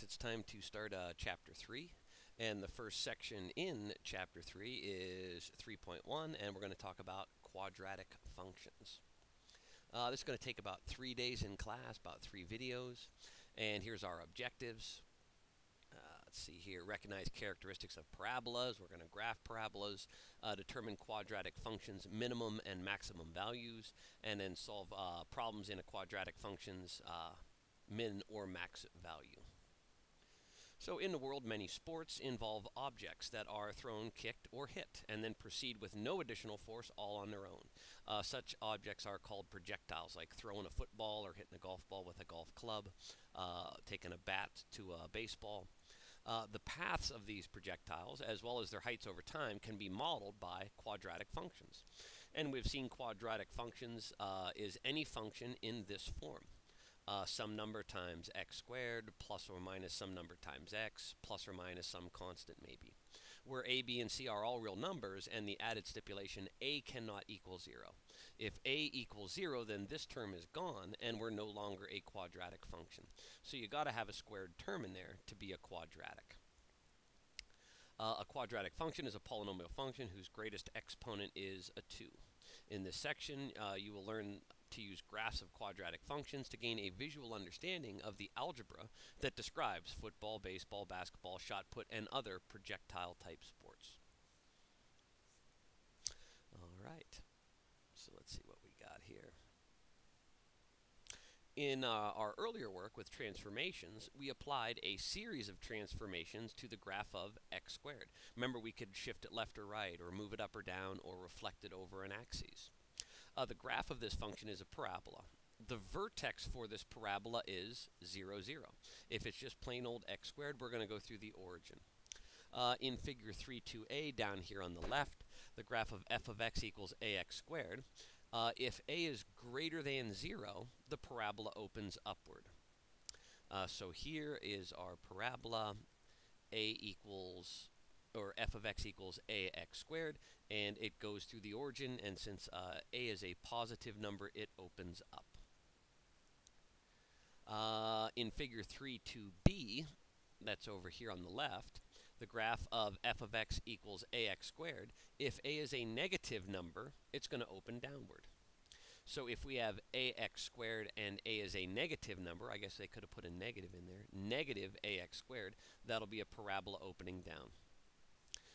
it's time to start Chapter 3. And the first section in Chapter 3 is 3.1, and we're going to talk about quadratic functions. This is going to take about 3 days in class, about 3 videos. And here's our objectives. Let's see here. Recognize characteristics of parabolas. We're going to graph parabolas, determine quadratic functions' minimum and maximum values, and then solve problems in a quadratic function's min or max value. So in the world, many sports involve objects that are thrown, kicked, or hit, and then proceed with no additional force all on their own. Such objects are called projectiles, like throwing a football or hitting a golf ball with a golf club, taking a bat to a baseball. The paths of these projectiles, as well as their heights over time, can be modeled by quadratic functions. And we've seen quadratic functions is any function in this form. Some number times x squared, plus or minus some number times x, plus or minus some constant maybe. Where a, b, and c are all real numbers, and the added stipulation a cannot equal 0. If a equals 0, then this term is gone, and we're no longer a quadratic function. So you got to have a squared term in there to be a quadratic. A quadratic function is a polynomial function whose greatest exponent is a 2. In this section, you will learn to use graphs of quadratic functions to gain a visual understanding of the algebra that describes football, baseball, basketball, shot put, and other projectile-type sports. All right, so let's see what we got here. In our earlier work with transformations, we applied a series of transformations to the graph of x squared. Remember, we could shift it left or right, or move it up or down, or reflect it over an axis. The graph of this function is a parabola. The vertex for this parabola is 0, 0. If it's just plain old x squared, we're going to go through the origin. In figure 3.2a down here on the left, the graph of f of x equals ax squared. If a is greater than 0, the parabola opens upward. So here is our parabola. A equals, or f of x equals ax squared, and it goes through the origin, and since a is a positive number, it opens up. In figure 3.2b, that's over here on the left, the graph of f of x equals ax squared, if a is a negative number, it's going to open downward. So if we have ax squared and a is a negative number, I guess they could have put a negative in there, negative ax squared, that'll be a parabola opening down.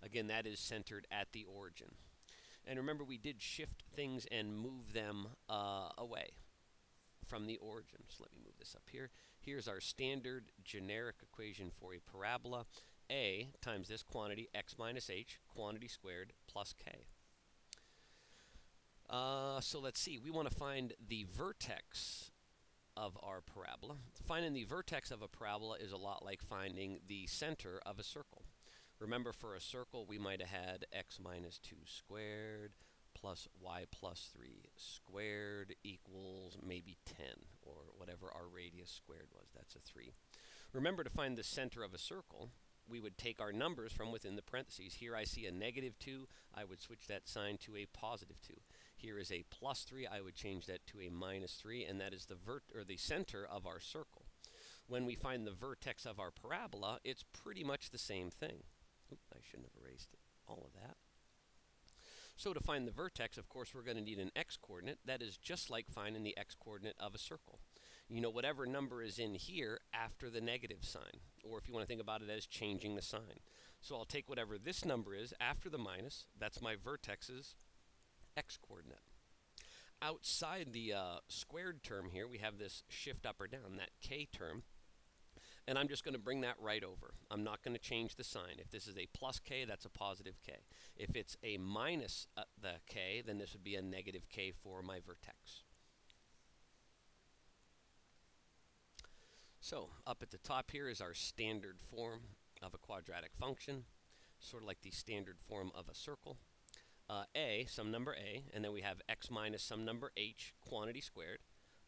Again, that is centered at the origin. And remember, we did shift things and move them away from the origin. So let me move this up here. Here's our standard generic equation for a parabola. A times this quantity, x minus h, quantity squared, plus k. So let's see. We want to find the vertex of our parabola. Finding the vertex of a parabola is a lot like finding the center of a circle. Remember, for a circle, we might have had x minus 2 squared plus y plus 3 squared equals maybe 10, or whatever our radius squared was. That's a 3. Remember, to find the center of a circle, we would take our numbers from within the parentheses. Here I see a negative 2. I would switch that sign to a positive 2. Here is a plus 3. I would change that to a minus 3, and that is the center of our circle. When we find the vertex of our parabola, it's pretty much the same thing. Oops, I shouldn't have erased all of that. So to find the vertex, of course, we're going to need an x-coordinate. That is just like finding the x-coordinate of a circle. You know, whatever number is in here after the negative sign, or if you want to think about it as changing the sign. So I'll take whatever this number is after the minus. That's my vertex's x-coordinate. Outside the squared term here, we have this shift up or down, that k term. And I'm just going to bring that right over. I'm not going to change the sign. If this is a plus k, that's a positive k. If it's a minus the k, then this would be a negative k for my vertex. So up at the top here is our standard form of a quadratic function, sort of like the standard form of a circle. A, some number a, and then we have x minus some number h, quantity squared,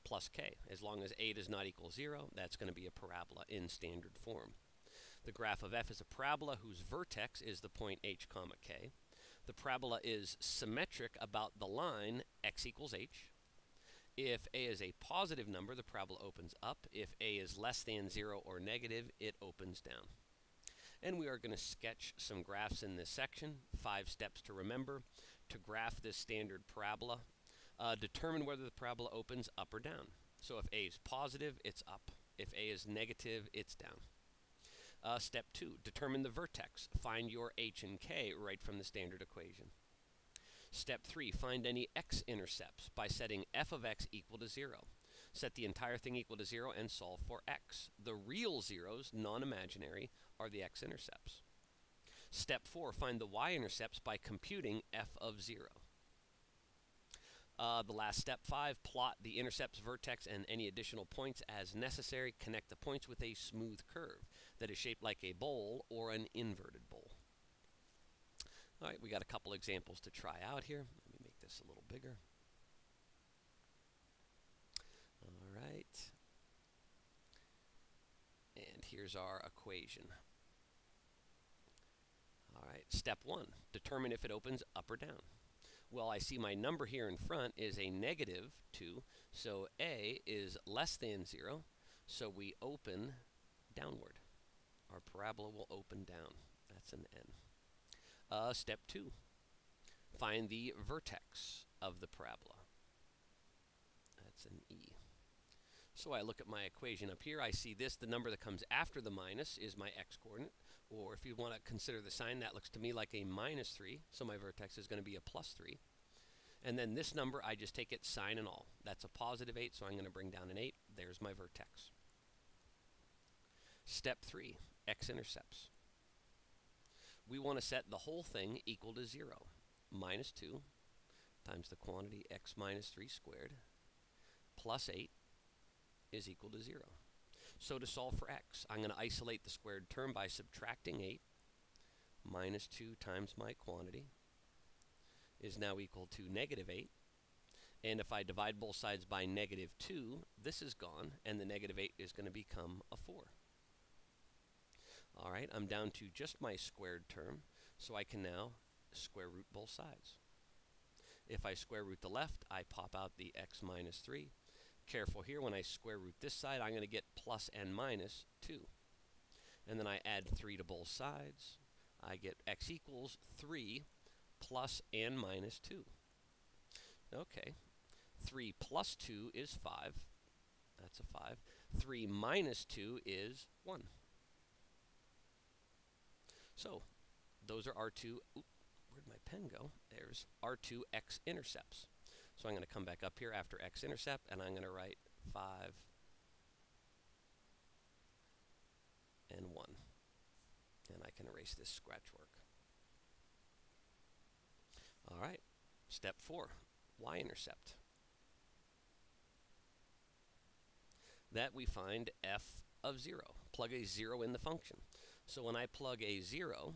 plus k. As long as a does not equal 0, that's going to be a parabola in standard form. The graph of f is a parabola whose vertex is the point h comma k. The parabola is symmetric about the line x equals h, If a is a positive number, the parabola opens up. If a is less than 0 or negative, it opens down. And we are going to sketch some graphs in this section. 5 steps to remember. To graph this standard parabola, determine whether the parabola opens up or down. So if a is positive, it's up. If a is negative, it's down. Step 2, determine the vertex. Find your h and k right from the standard equation. Step 3, find any x-intercepts by setting f of x equal to 0. Set the entire thing equal to 0 and solve for x. The real zeros, non-imaginary, are the x-intercepts. Step 4, find the y-intercepts by computing f of 0. The last step, 5, plot the intercepts, vertex, and any additional points as necessary. Connect the points with a smooth curve that is shaped like a bowl or an inverted bowl. All right, we got a couple examples to try out here. Let me make this a little bigger. All right. And here's our equation. All right, step 1, determine if it opens up or down. Well, I see my number here in front is a negative 2, so a is less than 0, so we open downward. Our parabola will open down. That's an n. Step 2, find the vertex of the parabola. That's an e. So I look at my equation up here. I see this, the number that comes after the minus is my x-coordinate, or if you want to consider the sign, that looks to me like a minus 3, so my vertex is going to be a plus 3. And then this number, I just take its sign and all. That's a positive 8, so I'm going to bring down an 8. There's my vertex. Step 3, x-intercepts. We want to set the whole thing equal to 0. Minus 2 times the quantity x minus 3 squared plus 8 is equal to 0. So to solve for x, I'm going to isolate the squared term by subtracting 8. Minus 2 times my quantity is now equal to negative 8. And if I divide both sides by negative 2, this is gone, and the negative 8 is going to become a 4. All right, I'm down to just my squared term, so I can now square root both sides. If I square root the left, I pop out the x minus 3. Careful here, when I square root this side, I'm going to get plus and minus 2. And then I add 3 to both sides. I get x equals 3 plus and minus 2. Okay, 3 plus 2 is 5. That's a 5. 3 minus 2 is 1. So those are our two, where'd my pen go? There's our two x-intercepts. So I'm going to come back up here after x-intercept, and I'm going to write 5 and 1. And I can erase this scratch work. All right, step 4, y-intercept. That we find f of 0. Plug a 0 in the function. So when I plug a 0,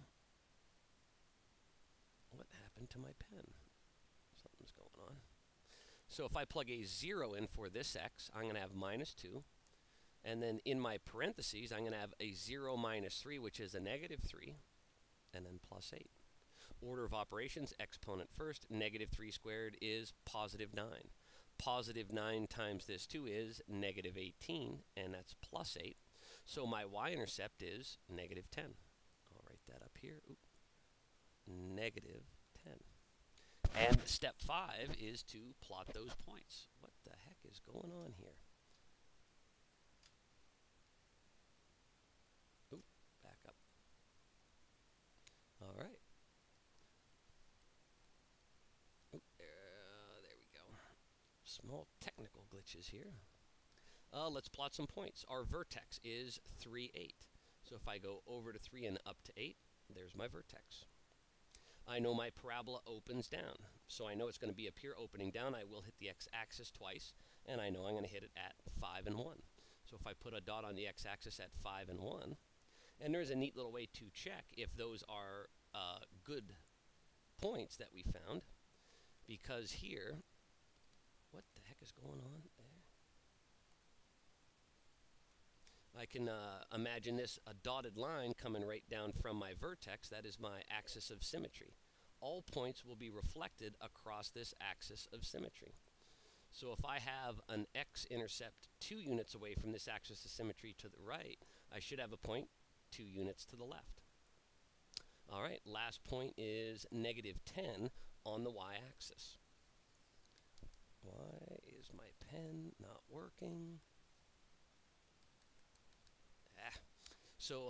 what happened to my pen? Something's going on. So if I plug a 0 in for this x, I'm going to have minus 2. And then in my parentheses, I'm going to have a 0 minus 3, which is a negative 3, and then plus 8. Order of operations, exponent first. Negative 3 squared is positive 9. Positive 9 times this 2 is negative 18, and that's plus 8. So my y-intercept is negative 10. I'll write that up here. Oop. Negative 10. And step 5 is to plot those points. What the heck is going on here? Oop, back up. All right. Oop, there we go. Small technical glitches here. Let's plot some points. Our vertex is 3, 8. So if I go over to 3 and up to 8, there's my vertex. I know my parabola opens down. So I know it's going to be up here opening down. I will hit the x-axis twice, and I know I'm going to hit it at 5 and 1. So if I put a dot on the x-axis at 5 and 1, and there's a neat little way to check if those are good points that we found, because here, what the heck is going on there? I can imagine this, a dotted line coming right down from my vertex. That is my axis of symmetry. All points will be reflected across this axis of symmetry. So if I have an x-intercept 2 units away from this axis of symmetry to the right, I should have a point 2 units to the left. All right, last point is -10 on the y-axis. Why is my pen not working? So,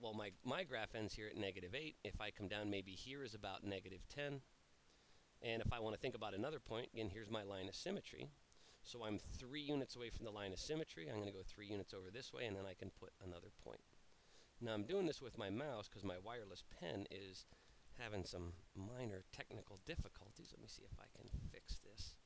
well, my graph ends here at -8. If I come down, maybe here is about -10. And if I want to think about another point, again, here's my line of symmetry. So I'm 3 units away from the line of symmetry. I'm going to go 3 units over this way, and then I can put another point. Now I'm doing this with my mouse because my wireless pen is having some minor technical difficulties. Let me see if I can fix this.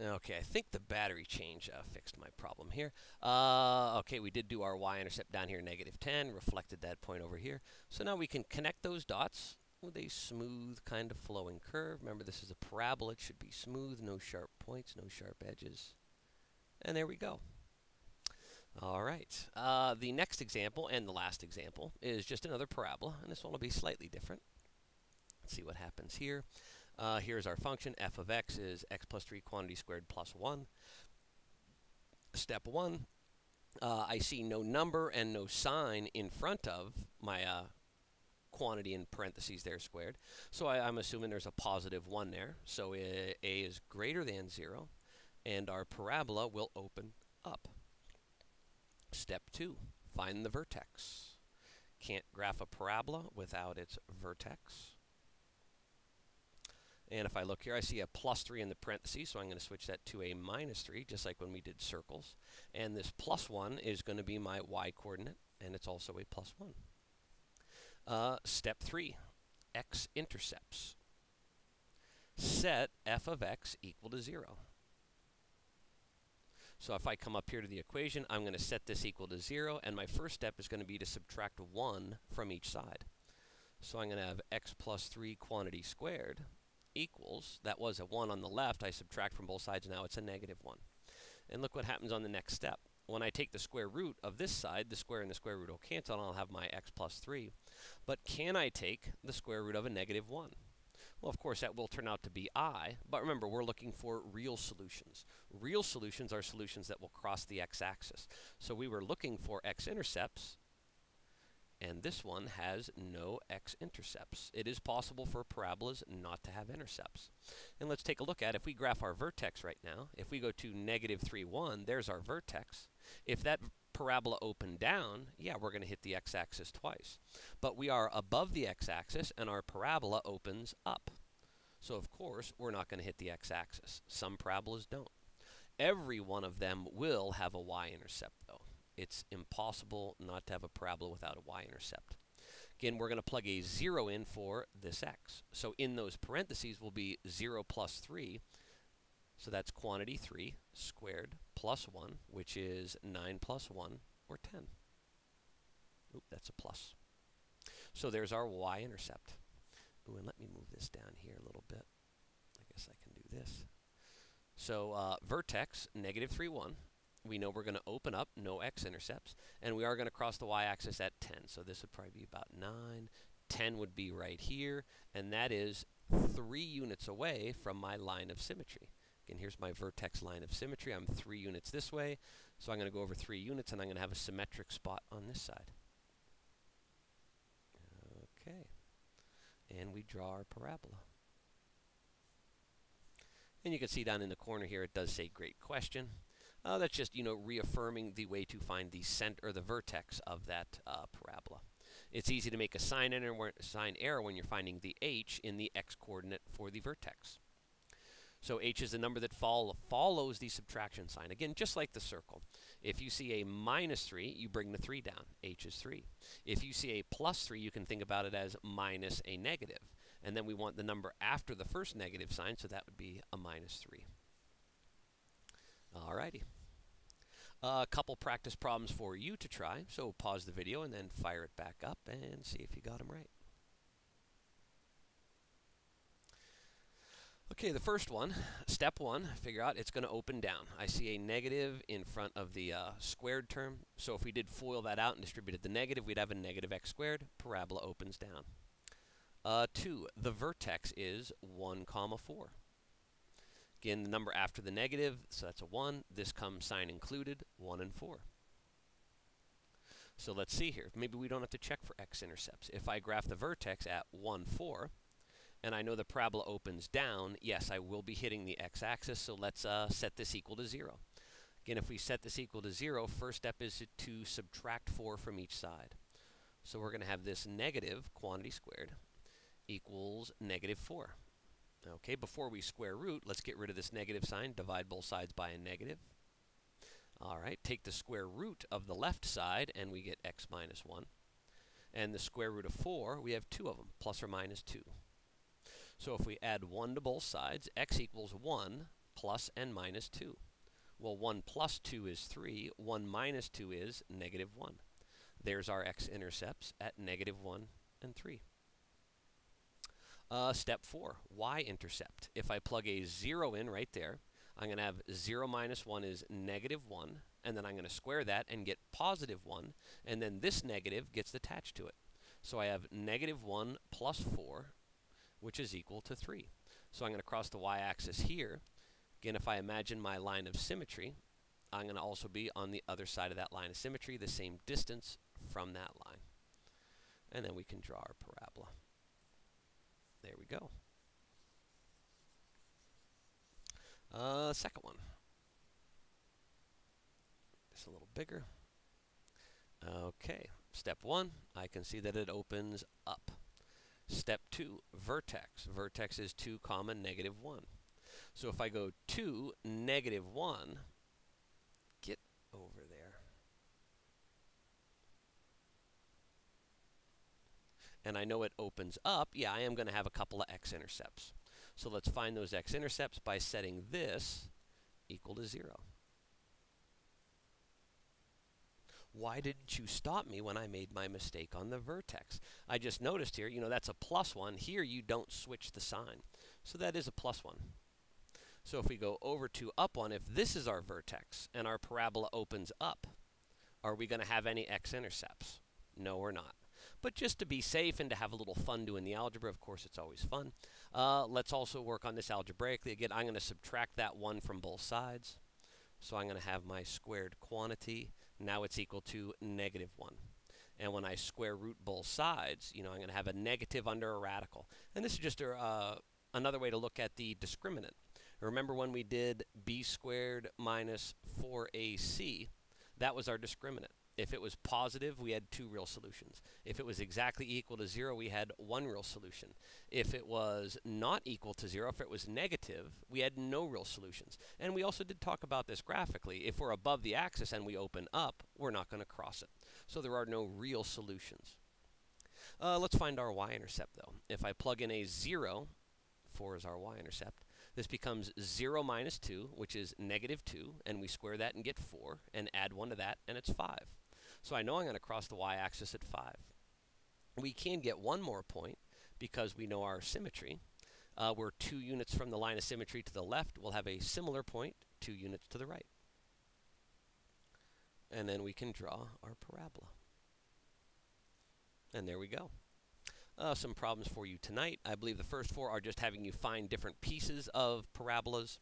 Okay, I think the battery change fixed my problem here. Okay, we did do our y-intercept down here, -10, reflected that point over here. So now we can connect those dots with a smooth kind of flowing curve. Remember, this is a parabola. It should be smooth, no sharp points, no sharp edges. And there we go. All right, the next example and the last example is just another parabola, and this one will be slightly different. Let's see what happens here. Here's our function. F of x is x plus 3 quantity squared plus 1. Step 1, I see no number and no sign in front of my quantity in parentheses there squared. So I'm assuming there's a positive 1 there. So a is greater than 0, and our parabola will open up. Step 2, find the vertex. Can't graph a parabola without its vertex. And if I look here, I see a +3 in the parentheses, so I'm going to switch that to a -3, just like when we did circles. And this +1 is going to be my y-coordinate, and it's also a +1. Step 3, x-intercepts. Set f of x equal to 0. So if I come up here to the equation, I'm going to set this equal to 0, and my first step is going to be to subtract 1 from each side. So I'm going to have x plus 3 quantity squared equals, that was a 1 on the left, I subtract from both sides, now it's a -1. And look what happens on the next step. When I take the square root of this side, the square and the square root will cancel, and I'll have my x plus 3. But can I take the square root of a -1? Well, of course, that will turn out to be I, but remember, we're looking for real solutions. Real solutions are solutions that will cross the x-axis. So we were looking for x-intercepts, and this one has no x-intercepts. It is possible for parabolas not to have intercepts. And let's take a look at, if we graph our vertex right now, if we go to -3, 1, there's our vertex. If that parabola opened down, yeah, we're going to hit the x-axis twice. But we are above the x-axis, and our parabola opens up. So, of course, we're not going to hit the x-axis. Some parabolas don't. Every one of them will have a y-intercept, though. It's impossible not to have a parabola without a y-intercept. Again, we're going to plug a 0 in for this x. So in those parentheses will be 0 plus 3. So that's quantity 3 squared plus 1, which is 9 plus 1, or 10. Oop, that's a plus. So there's our y-intercept. Ooh, and let me move this down here a little bit. I guess I can do this. So vertex, -3, 1. We know we're going to open up, no x-intercepts, and we are going to cross the y-axis at 10. So this would probably be about 9. 10 would be right here, and that is 3 units away from my line of symmetry. Again, here's my vertex line of symmetry. I'm 3 units this way, so I'm going to go over 3 units, and I'm going to have a symmetric spot on this side. Okay, and we draw our parabola. And you can see down in the corner here, it does say great question. That's just, reaffirming the way to find the center or the vertex of that parabola. It's easy to make a sign error when you're finding the h in the x-coordinate for the vertex. So h is the number that follows the subtraction sign. Again, just like the circle. If you see a -3, you bring the 3 down. H is 3. If you see a +3, you can think about it as minus a negative. And then we want the number after the first negative sign, so that would be a -3. Alrighty. A couple practice problems for you to try. So pause the video and then fire it back up and see if you got them right. Okay, the first one, step one, figure out it's going to open down. I see a negative in front of the squared term, so if we did FOIL that out and distributed the negative, we'd have a negative x squared. Parabola opens down. 2, the vertex is 1, 4. Again, the number after the negative, so that's a 1. This comes sign included, 1 and 4. So let's see here. Maybe we don't have to check for x-intercepts. If I graph the vertex at 1, 4, and I know the parabola opens down, yes, I will be hitting the x-axis, so let's set this equal to 0. Again, if we set this equal to 0, first step is to subtract 4 from each side. So we're going to have this negative quantity squared equals negative 4. Okay, before we square root, let's get rid of this negative sign, divide both sides by a negative. All right, take the square root of the left side, and we get x minus 1. And the square root of 4, we have 2 of them, plus or minus 2. So if we add 1 to both sides, x equals 1 plus and minus 2. Well, 1 plus 2 is 3. 1 minus 2 is negative 1. There's our x-intercepts at negative 1 and 3. Step 4, y-intercept. If I plug a 0 in right there, I'm going to have 0 minus 1 is negative 1, and then I'm going to square that and get positive 1, and then this negative gets attached to it. So I have negative 1 plus 4, which is equal to 3. So I'm going to cross the y-axis here. Again, if I imagine my line of symmetry, I'm going to also be on the other side of that line of symmetry, the same distance from that line. And then we can draw our parabola. There we go. Second one. Just a little bigger. Okay, step 1, I can see that it opens up. Step 2, vertex. Vertex is 2, negative 1. So if I go 2, negative 1, get over there. And I know it opens up. Yeah, I am going to have a couple of x-intercepts. So let's find those x-intercepts by setting this equal to 0. Why didn't you stop me when I made my mistake on the vertex? I just noticed here, that's a plus 1. Here you don't switch the sign. So that is a plus 1. So if we go over to up 1, if this is our vertex and our parabola opens up, are we going to have any x-intercepts? No, we're not. But just to be safe and to have a little fun doing the algebra, of course it's always fun, let's also work on this algebraically. Again, I'm going to subtract that 1 from both sides. So I'm going to have my squared quantity. Now it's equal to negative 1. And when I square root both sides, I'm going to have a negative under a radical. And this is just another way to look at the discriminant. Remember when we did b squared minus 4ac, that was our discriminant. If it was positive, we had 2 real solutions. If it was exactly equal to 0, we had 1 real solution. If it was not equal to 0, if it was negative, we had no real solutions. And we also did talk about this graphically. If we're above the axis and we open up, we're not going to cross it. So there are no real solutions. Let's find our y-intercept, though. If I plug in a 0, 4 is our y-intercept, this becomes 0 minus 2, which is negative 2, and we square that and get 4, and add 1 to that, and it's 5. So I know I'm going to cross the y-axis at 5. We can get one more point because we know our symmetry. We're 2 units from the line of symmetry to the left. We'll have a similar point 2 units to the right. And then we can draw our parabola. And there we go. Some problems for you tonight. I believe the first 4 are just having you find different pieces of parabolas.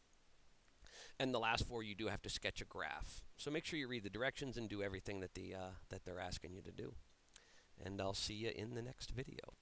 And the last 4, you do have to sketch a graph. So make sure you read the directions and do everything that they're asking you to do. And I'll see you in the next video.